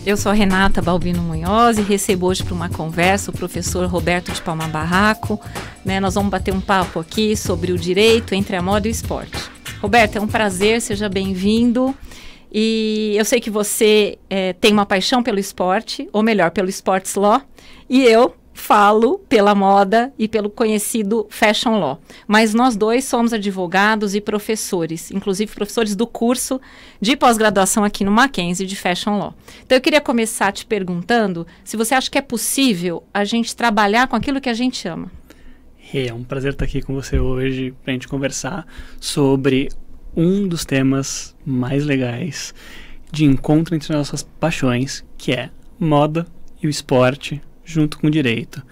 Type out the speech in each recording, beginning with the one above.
Eu sou a Renata Balbino Munhoz e recebo hoje para uma conversa o professor Roberto de Palma Barraco. Nós vamos bater um papo aqui sobre o direito entre a moda e o esporte. Roberto, é um prazer, seja bem-vindo. E eu sei que você tem uma paixão pelo esporte, ou melhor, pelo Sports Law, e eu falo pela moda e pelo conhecido Fashion Law. Mas nós dois somos advogados e professores, inclusive professores do curso de pós-graduação aqui no Mackenzie de Fashion Law. Então eu queria começar te perguntando se você acha que é possível a gente trabalhar com aquilo que a gente ama. É um prazer estar aqui com você hoje para a gente conversar sobre um dos temas mais legais de encontro entre nossas paixões, que é moda e o esporte, junto com o direito.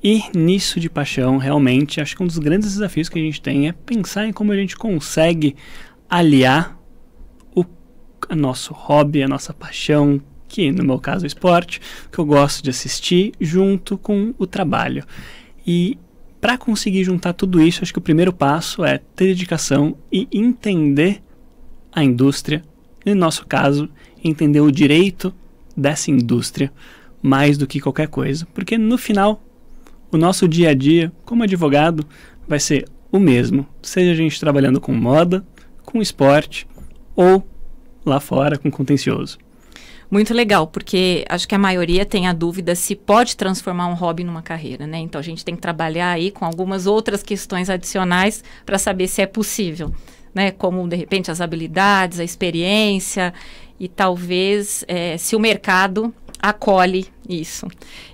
E nisso de paixão, realmente, acho que um dos grandes desafios que a gente tem é pensar em como a gente consegue aliar o nosso hobby, a nossa paixão, que no meu caso é o esporte, que eu gosto de assistir, junto com o trabalho. E para conseguir juntar tudo isso, acho que o primeiro passo é ter dedicação e entender a indústria, e no nosso caso, entender o direito dessa indústria, mais do que qualquer coisa, porque no final o nosso dia a dia como advogado vai ser o mesmo, seja a gente trabalhando com moda, com esporte ou lá fora com contencioso. Muito legal, porque acho que a maioria tem a dúvida se pode transformar um hobby numa carreira, né? Então a gente tem que trabalhar aí com algumas outras questões adicionais para saber se é possível, né? Como de repente as habilidades, a experiência e talvez se o mercado acolhe isso.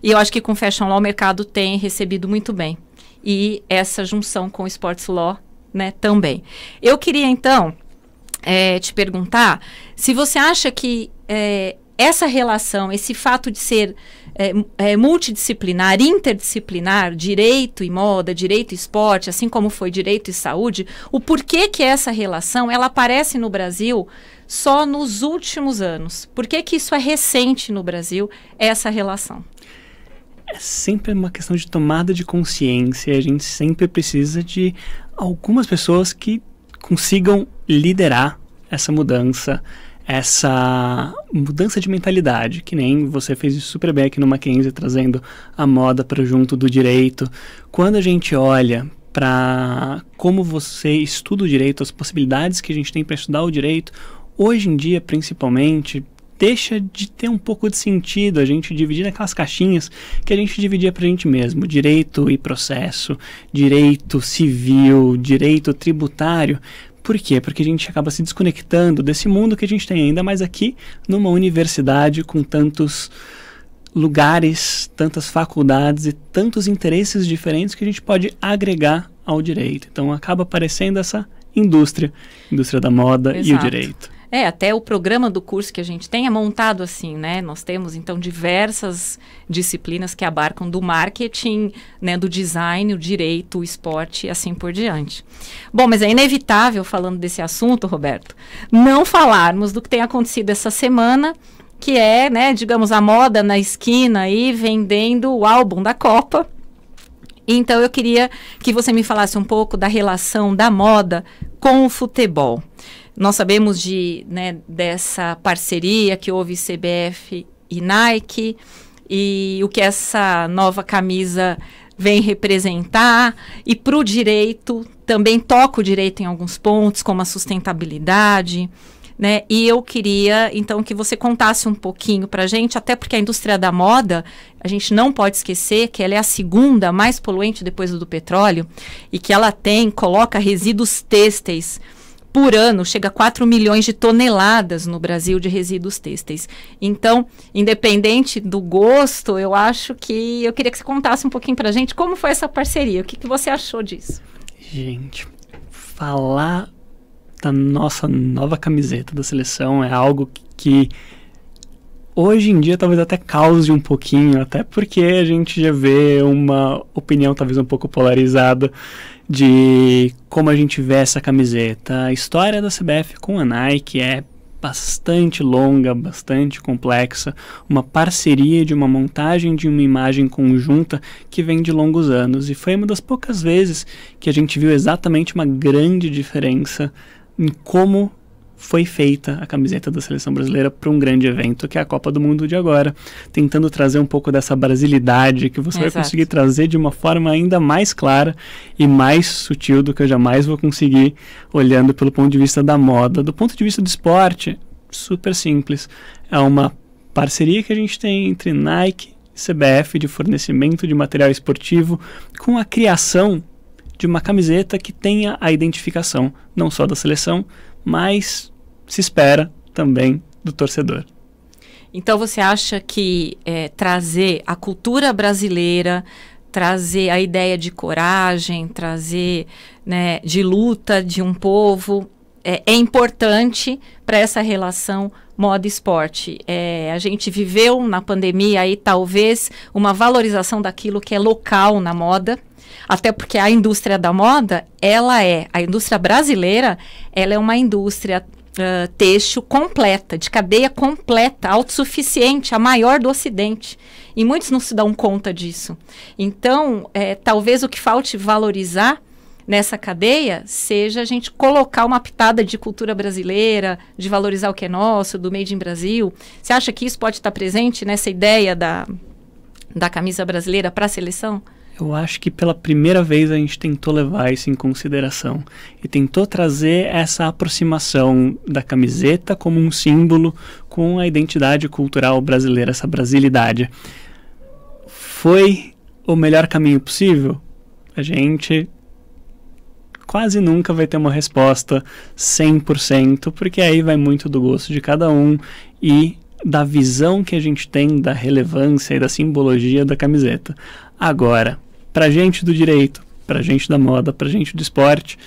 E eu acho que com Fashion Law o mercado tem recebido muito bem. E essa junção com o Sports Law, né, também. Eu queria, então, te perguntar se você acha que essa relação, esse fato de ser multidisciplinar, interdisciplinar, direito e moda, direito e esporte, assim como foi direito e saúde, o porquê que essa relação, ela aparece no Brasil só nos últimos anos? Por que que isso é recente no Brasil, essa relação? É sempre uma questão de tomada de consciência. A gente sempre precisa de algumas pessoas que consigam liderar essa mudança de mentalidade, que nem você fez isso super bem aqui no Mackenzie, trazendo a moda para junto do direito. Quando a gente olha para como você estuda o direito, as possibilidades que a gente tem para estudar o direito, hoje em dia, principalmente, deixa de ter um pouco de sentido a gente dividir naquelas caixinhas que a gente dividia para a gente mesmo. Direito e processo, direito civil, direito tributário. Por quê? Porque a gente acaba se desconectando desse mundo que a gente tem, ainda mais aqui numa universidade com tantos lugares, tantas faculdades e tantos interesses diferentes que a gente pode agregar ao direito. Então acaba aparecendo essa indústria da moda. Exato. E o direito. Até o programa do curso que a gente tem é montado assim, né? Nós temos, então, diversas disciplinas que abarcam do marketing, né, do design, o direito, o esporte e assim por diante. Bom, mas é inevitável, falando desse assunto, Roberto, não falarmos do que tem acontecido essa semana, que é, né, digamos, a moda na esquina aí, vendendo o álbum da Copa. Então, eu queria que você me falasse um pouco da relação da moda com o futebol. Nós sabemos dessa parceria que houve CBF e Nike e o que essa nova camisa vem representar. E para o direito, também toca o direito em alguns pontos, como a sustentabilidade, né? E eu queria, então, que você contasse um pouquinho para a gente, até porque a indústria da moda, a gente não pode esquecer que ela é a segunda mais poluente depois do petróleo e que ela coloca resíduos têxteis por ano, chega a 4 milhões de toneladas no Brasil de resíduos têxteis. Então, independente do gosto, eu queria que você contasse um pouquinho pra gente como foi essa parceria, o que você achou disso? Gente, falar da nossa nova camiseta da seleção é algo que hoje em dia talvez até cause um pouquinho, até porque a gente já vê uma opinião talvez um pouco polarizada de como a gente vê essa camiseta. A história da CBF com a Nike é bastante longa, bastante complexa, uma parceria de uma montagem de uma imagem conjunta que vem de longos anos, e foi uma das poucas vezes que a gente viu exatamente uma grande diferença em como foi feita a camiseta da seleção brasileira para um grande evento, que é a Copa do Mundo de agora, tentando trazer um pouco dessa brasilidade que você vai conseguir trazer de uma forma ainda mais clara e mais sutil do que eu jamais vou conseguir olhando pelo ponto de vista da moda. Do ponto de vista do esporte, super simples. É uma parceria que a gente tem entre Nike e CBF de fornecimento de material esportivo com a criação de uma camiseta que tenha a identificação não só da seleção, mas se espera também do torcedor. Então você acha que trazer a cultura brasileira, trazer a ideia de coragem, trazer, né, de luta de um povo, é importante para essa relação moda e esporte. A gente viveu na pandemia aí talvez uma valorização daquilo que é local na moda, até porque a indústria da moda, a indústria brasileira, ela é uma indústria têxtil completa, de cadeia completa, autossuficiente, a maior do Ocidente. E muitos não se dão conta disso. Então, talvez o que falte valorizar nessa cadeia seja a gente colocar uma pitada de cultura brasileira, de valorizar o que é nosso, do Made in Brasil. Você acha que isso pode estar presente nessa ideia da camisa brasileira para a seleção? Eu acho que pela primeira vez a gente tentou levar isso em consideração e tentou trazer essa aproximação da camiseta como um símbolo com a identidade cultural brasileira, essa brasilidade. Foi o melhor caminho possível? A gente quase nunca vai ter uma resposta 100%, porque aí vai muito do gosto de cada um e da visão que a gente tem da relevância e da simbologia da camiseta. Agora, pra gente do direito, pra gente da moda, pra gente do esporte,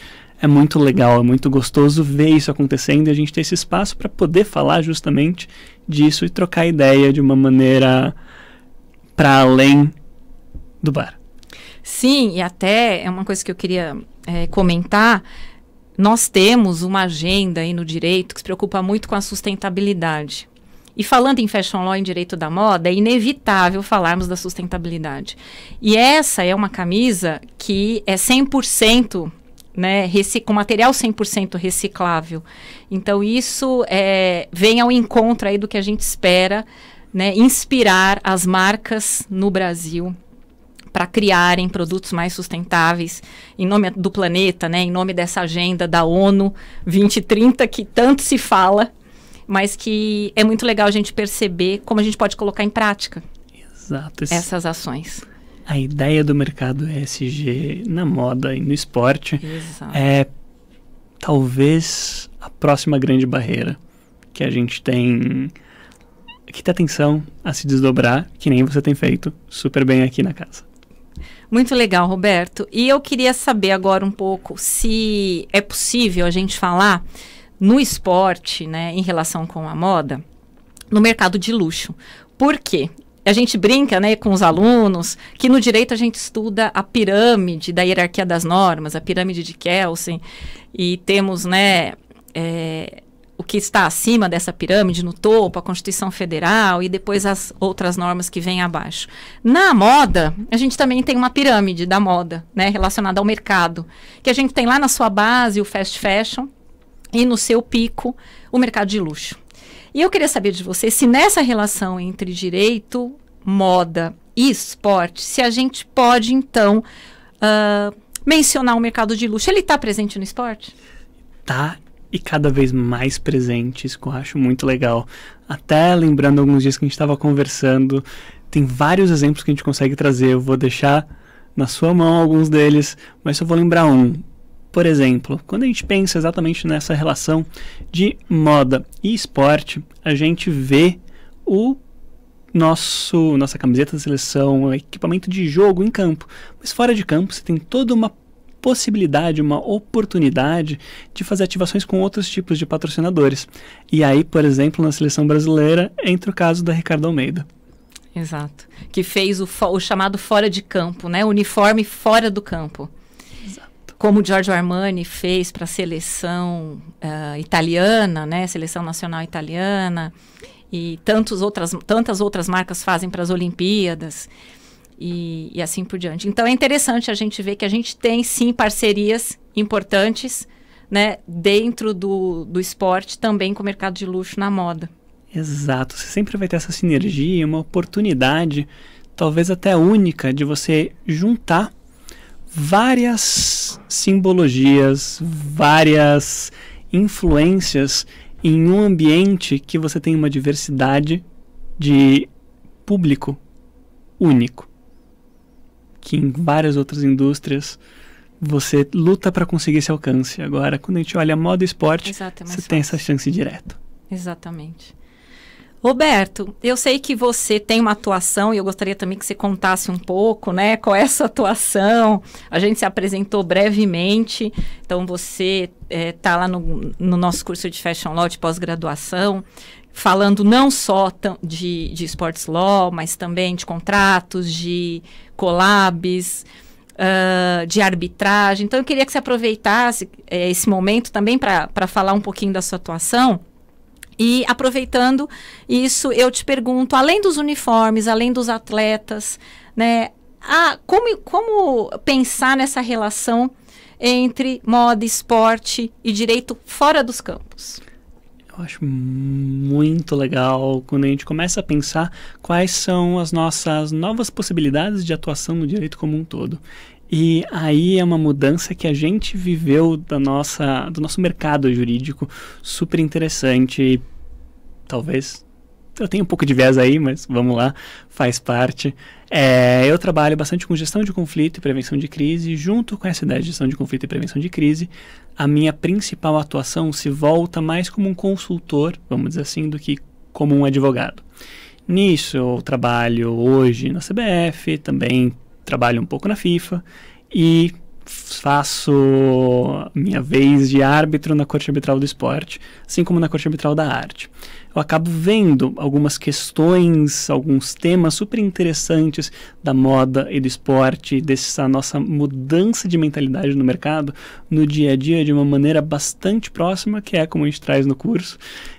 é muito legal, é muito gostoso ver isso acontecendo e a gente ter esse espaço para poder falar justamente disso e trocar ideia de uma maneira para além do bar. Sim, e até é uma coisa que eu queria comentar. Nós temos uma agenda aí no direito que se preocupa muito com a sustentabilidade. E falando em fashion law, em direito da moda, é inevitável falarmos da sustentabilidade. E essa é uma camisa que é 100%, né, com material 100% reciclável. Então, isso vem ao encontro aí do que a gente espera, né, inspirar as marcas no Brasil para criarem produtos mais sustentáveis em nome do planeta, né, em nome dessa agenda da ONU 2030 que tanto se fala, mas que é muito legal a gente perceber como a gente pode colocar em prática. Exato. Essas ações. A ideia do mercado ESG na moda e no esporte é talvez a próxima grande barreira que a gente tem que ter atenção a se desdobrar, que nem você tem feito super bem aqui na casa. Muito legal, Roberto. E eu queria saber agora um pouco se é possível a gente falar no esporte, né, em relação com a moda, no mercado de luxo. Por quê? A gente brinca, né, com os alunos que no direito a gente estuda a pirâmide da hierarquia das normas, a pirâmide de Kelsen, e temos, né, o que está acima dessa pirâmide, no topo, a Constituição Federal e depois as outras normas que vêm abaixo. Na moda, a gente também tem uma pirâmide da moda, né, relacionada ao mercado, que a gente tem lá na sua base o fast fashion e no seu pico o mercado de luxo. E eu queria saber de você se nessa relação entre direito, moda e esporte, se a gente pode, então, mencionar o mercado de luxo. Ele está presente no esporte? Tá, e cada vez mais presente, isso que eu acho muito legal. Até lembrando alguns dias que a gente estava conversando, tem vários exemplos que a gente consegue trazer. Eu vou deixar na sua mão alguns deles, mas só vou lembrar um. Por exemplo, quando a gente pensa exatamente nessa relação de moda e esporte, a gente vê nossa camiseta da seleção, o equipamento de jogo em campo. Mas fora de campo você tem toda uma possibilidade, uma oportunidade de fazer ativações com outros tipos de patrocinadores. E aí, por exemplo, na seleção brasileira, entra o caso da Ricardo Almeida. Exato. Que fez o chamado fora de campo, né? O uniforme fora do campo. Como o Giorgio Armani fez para a seleção italiana, né, seleção nacional italiana, e tantas outras marcas fazem para as Olimpíadas, e assim por diante. Então é interessante a gente ver que a gente tem sim parcerias importantes né, dentro do esporte, também com o mercado de luxo na moda. Exato, você sempre vai ter essa sinergia, uma oportunidade, talvez até única, de você juntar várias simbologias, várias influências em um ambiente que você tem uma diversidade de público único, que em várias outras indústrias você luta para conseguir esse alcance. Agora, quando a gente olha moda e esporte, você tem essa chance direta. Exatamente. Roberto, eu sei que você tem uma atuação e eu gostaria também que você contasse um pouco, né, qual é a sua atuação. A gente se apresentou brevemente, então você está lá no nosso curso de Fashion Law de pós-graduação, falando não só de Sports Law, mas também de contratos, de collabs, de arbitragem. Então eu queria que você aproveitasse esse momento também para falar um pouquinho da sua atuação. E aproveitando isso, eu te pergunto, além dos uniformes, além dos atletas, né, como pensar nessa relação entre moda, esporte e direito fora dos campos? Eu acho muito legal quando a gente começa a pensar quais são as nossas novas possibilidades de atuação no direito como um todo. E aí é uma mudança que a gente viveu do nosso mercado jurídico, super interessante. Talvez eu tenha um pouco de viés aí, mas vamos lá, faz parte. Eu trabalho bastante com gestão de conflito e prevenção de crise. Junto com essa ideia de gestão de conflito e prevenção de crise, a minha principal atuação se volta mais como um consultor, vamos dizer assim, do que como um advogado. Nisso eu trabalho hoje na CBF, também trabalho um pouco na FIFA e faço minha vez de árbitro na Corte Arbitral do Esporte, assim como na Corte Arbitral da Arte. Eu acabo vendo algumas questões, alguns temas super interessantes da moda e do esporte, dessa nossa mudança de mentalidade no mercado, no dia a dia, de uma maneira bastante próxima, que é como a gente traz no curso,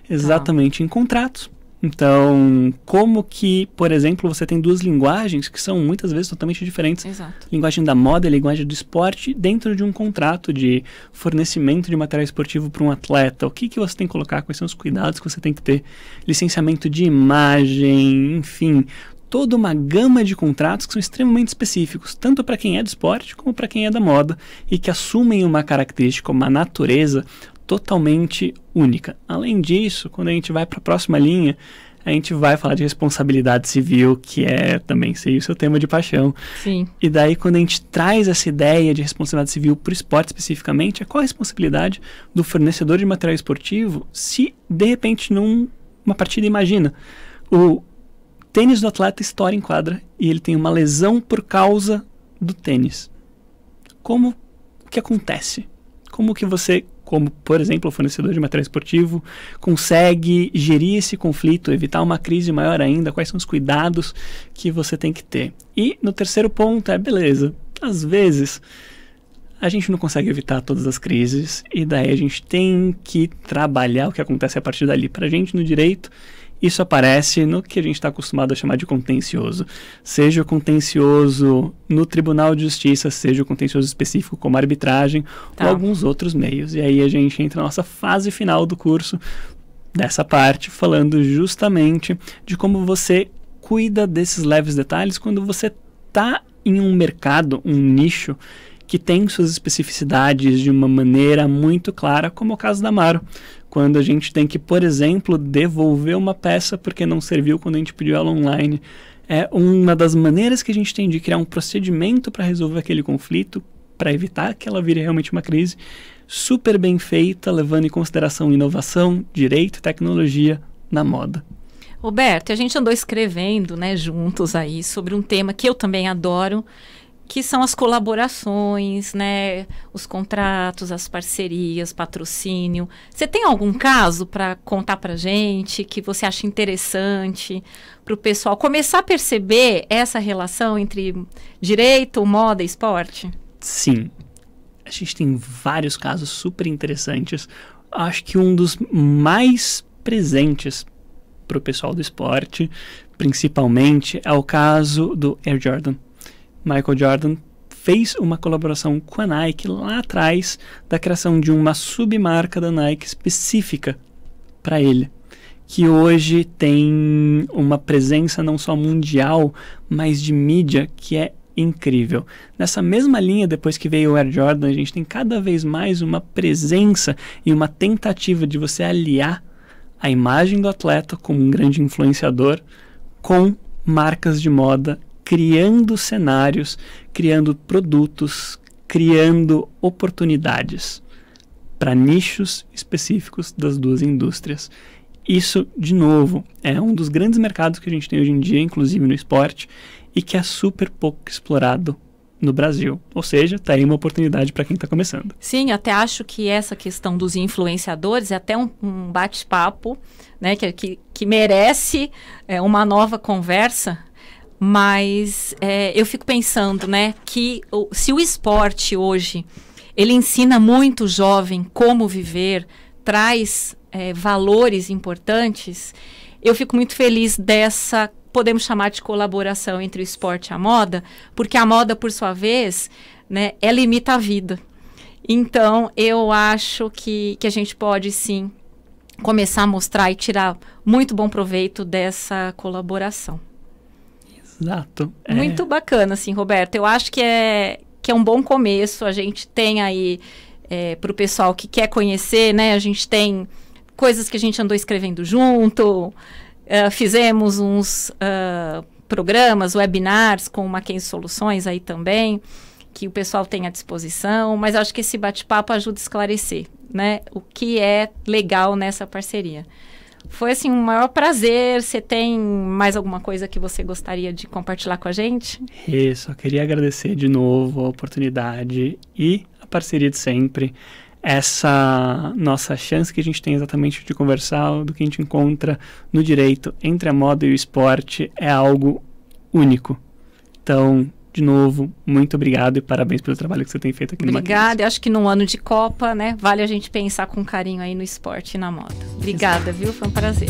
exatamente em contratos. Então, como que, por exemplo, você tem duas linguagens que são muitas vezes totalmente diferentes. Exato. Linguagem da moda e linguagem do esporte dentro de um contrato de fornecimento de material esportivo para um atleta. O que você tem que colocar, quais são os cuidados que você tem que ter, licenciamento de imagem, enfim, toda uma gama de contratos que são extremamente específicos, tanto para quem é do esporte como para quem é da moda, e que assumem uma característica, uma natureza totalmente única. Além disso, quando a gente vai para a próxima linha, a gente vai falar de responsabilidade civil, que é também o seu tema de paixão. Sim. E daí, quando a gente traz essa ideia de responsabilidade civil para o esporte especificamente, qual a responsabilidade do fornecedor de material esportivo se, de repente, numa partida, imagina, o tênis do atleta estoura em quadra e ele tem uma lesão por causa do tênis. Como que acontece? Como que você, como, por exemplo, o fornecedor de material esportivo, consegue gerir esse conflito, evitar uma crise maior ainda? Quais são os cuidados que você tem que ter? E no terceiro ponto beleza, às vezes a gente não consegue evitar todas as crises e daí a gente tem que trabalhar o que acontece a partir dali. Para a gente no direito, isso aparece no que a gente está acostumado a chamar de contencioso. Seja o contencioso no Tribunal de Justiça, seja o contencioso específico como arbitragem, ou alguns outros meios. E aí a gente entra na nossa fase final do curso, dessa parte, falando justamente de como você cuida desses leves detalhes quando você está em um mercado, um nicho, que tem suas especificidades de uma maneira muito clara, como é o caso da Amaro. Quando a gente tem que, por exemplo, devolver uma peça porque não serviu quando a gente pediu ela online. É uma das maneiras que a gente tem de criar um procedimento para resolver aquele conflito, para evitar que ela vire realmente uma crise, super bem feita, levando em consideração inovação, direito e tecnologia na moda. Roberto, a gente andou escrevendo, né, juntos aí sobre um tema que eu também adoro, que são as colaborações, né, os contratos, as parcerias, patrocínio. Você tem algum caso para contar para gente que você acha interessante para o pessoal começar a perceber essa relação entre direito, moda e esporte? Sim, a gente tem vários casos super interessantes. Acho que um dos mais presentes para o pessoal do esporte, principalmente, é o caso do Air Jordan. Michael Jordan fez uma colaboração com a Nike lá atrás da criação de uma submarca da Nike específica para ele, que hoje tem uma presença não só mundial, mas de mídia que é incrível. Nessa mesma linha, depois que veio o Air Jordan, a gente tem cada vez mais uma presença e uma tentativa de você aliar a imagem do atleta como um grande influenciador com marcas de moda, criando cenários, criando produtos, criando oportunidades para nichos específicos das duas indústrias. Isso, de novo, é um dos grandes mercados que a gente tem hoje em dia, inclusive no esporte, e que é super pouco explorado no Brasil. Ou seja, está aí uma oportunidade para quem está começando. Sim, até acho que essa questão dos influenciadores é até um bate-papo, né, que merece uma nova conversa, mas eu fico pensando, né, que se o esporte hoje ele ensina muito o jovem como viver, traz valores importantes, eu fico muito feliz dessa, podemos chamar de colaboração entre o esporte e a moda, porque a moda, por sua vez, né, ela imita a vida. Então, eu acho que a gente pode, sim, começar a mostrar e tirar muito bom proveito dessa colaboração. Exato. Muito bacana, assim, Roberto. Eu acho que é um bom começo. A gente tem aí, para o pessoal que quer conhecer, né, a gente tem coisas que a gente andou escrevendo junto, fizemos uns programas, webinars com o Mackenzie Soluções aí também, que o pessoal tem à disposição, mas acho que esse bate-papo ajuda a esclarecer, né, o que é legal nessa parceria. Foi, assim, um maior prazer. Você tem mais alguma coisa que você gostaria de compartilhar com a gente? Isso, eu queria agradecer de novo a oportunidade e a parceria de sempre. Essa nossa chance que a gente tem exatamente de conversar, do que a gente encontra no direito entre a moda e o esporte, é algo único. Então, de novo, muito obrigado e parabéns pelo trabalho que você tem feito aqui no Mackenzie. Obrigada. Eu acho que num ano de Copa, né, vale a gente pensar com carinho aí no esporte e na moda. Obrigada, viu? Foi um prazer.